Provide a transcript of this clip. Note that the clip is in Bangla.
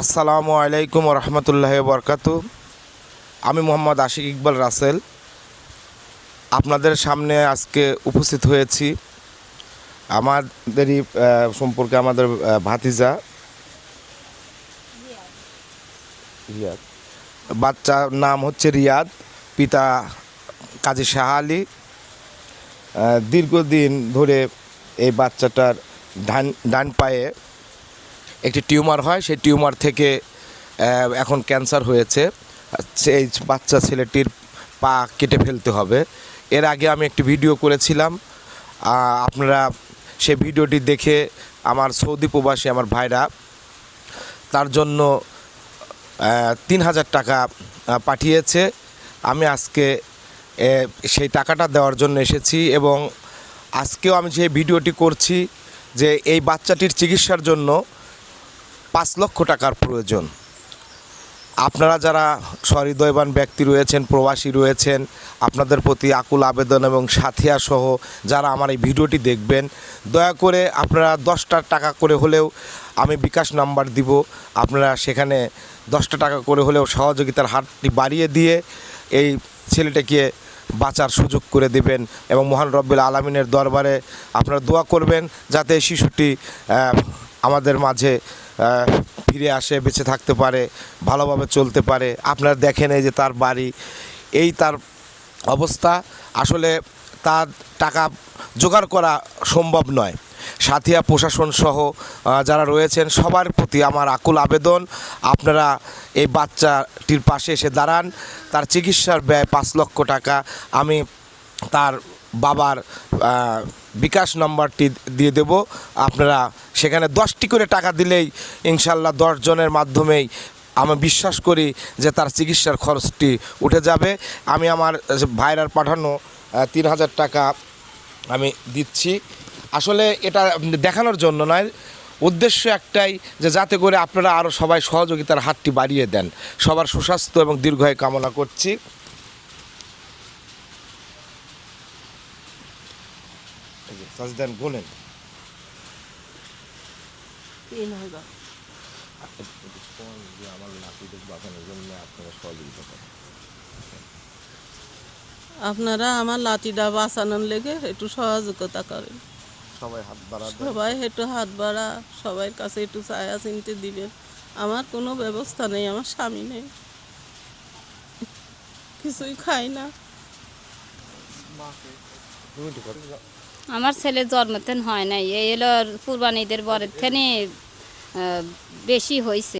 আসসালামু আলাইকুম রহমতুল্লাহি বরকাতু। আমি মোহাম্মদ আশিক ইকবাল রাসেল আপনাদের সামনে আজকে উপস্থিত হয়েছি। আমাদেরই সম্পর্কে আমাদের ভাতিজা রিয়াদ, বাচ্চার নাম হচ্ছে রিয়াদ, পিতা কাজী শাহ আলী। দীর্ঘদিন ধরে এই বাচ্চাটার ডান পায়ে একটি টিউমার হয়, সেই টিউমার থেকে এখন ক্যান্সার হয়েছে। সেই বাচ্চা ছেলেটির পা কেটে ফেলতে হবে। এর আগে আমি একটি ভিডিও করেছিলাম, আপনারা সেই ভিডিওটি দেখে আমার সৌদি প্রবাসী আমার ভাইরা তার জন্য ৩,০০০ টাকা পাঠিয়েছে। আমি আজকে সেই টাকাটা দেওয়ার জন্য এসেছি এবং আজকেও আমি যে ভিডিওটি করছি যে এই বাচ্চাটির চিকিৎসার জন্য ৫ লক্ষ টাকার প্রয়োজন। আপনারা যারা সহৃদয়বান ব্যক্তি রয়েছেন, প্রবাসী রয়েছেন, আপনাদের প্রতি আকুল আবেদন এবং সাথিয়া সহ যারা আমার এই ভিডিওটি দেখবেন, দয়া করে আপনারা 10টা টাকা করে হলেও, আমি বিকাশ নাম্বার দিব, আপনারা সেখানে 10টা টাকা করে হলেও সহযোগিতার হাতটি বাড়িয়ে দিয়ে এই ছেলেটাকে বাঁচার সুযোগ করে দেবেন এবং মহান রব্বুল আলামিনের দরবারে আপনারা দোয়া করবেন যাতে শিশুটি আমাদের মাঝে ফিরে আসে, বেঁচে থাকতে পারে, ভালোভাবে চলতে পারে। আপনারা দেখেন এই যে তার বাড়ি, এই তার অবস্থা, আসলে তার টাকা জোগাড় করা সম্ভব নয়। সাথিয়া প্রশাসন সহ যারা রয়েছেন সবার প্রতি আমার আকুল আবেদন, আপনারা এই বাচ্চাটির পাশে এসে দাঁড়ান। তার চিকিৎসার ব্যয় ৫ লক্ষ টাকা। আমি তার বাবার বিকাশ নম্বরটি দিয়ে দেব, আপনারা সেখানে 10টি করে টাকা দিলেই ইনশাল্লাহ 10 জনের মাধ্যমেই আমি বিশ্বাস করি যে তার চিকিৎসার খরচটি উঠে যাবে। আমি আমার ভাইরার পাঠানো ৩,০০০ টাকা আমি দিচ্ছি। আসলে এটা দেখানোর জন্য নয়, উদ্দেশ্য একটাই যে যাতে করে আপনারা আরও সবাই সহযোগিতার হাতটি বাড়িয়ে দেন। সবার সুস্বাস্থ্য এবং দীর্ঘায়ু কামনা করছি। সাজদান বলেন। আপনারা আমার লাঠিটা বাঁচানোর লেগে একটু সহযোগিতা করেন। সবাই একটু হাত বাড়া, সবার কাছে একটু ছায়া চিনতে দিবেন। আমার কোনো ব্যবস্থা নেই, আমার স্বামী নেই, কিছুই খাই না। আমার ছেলে জন্মতেন হয় নাই, এই এলো কুরবানিদের পরের থেকে বেশি হয়েছে।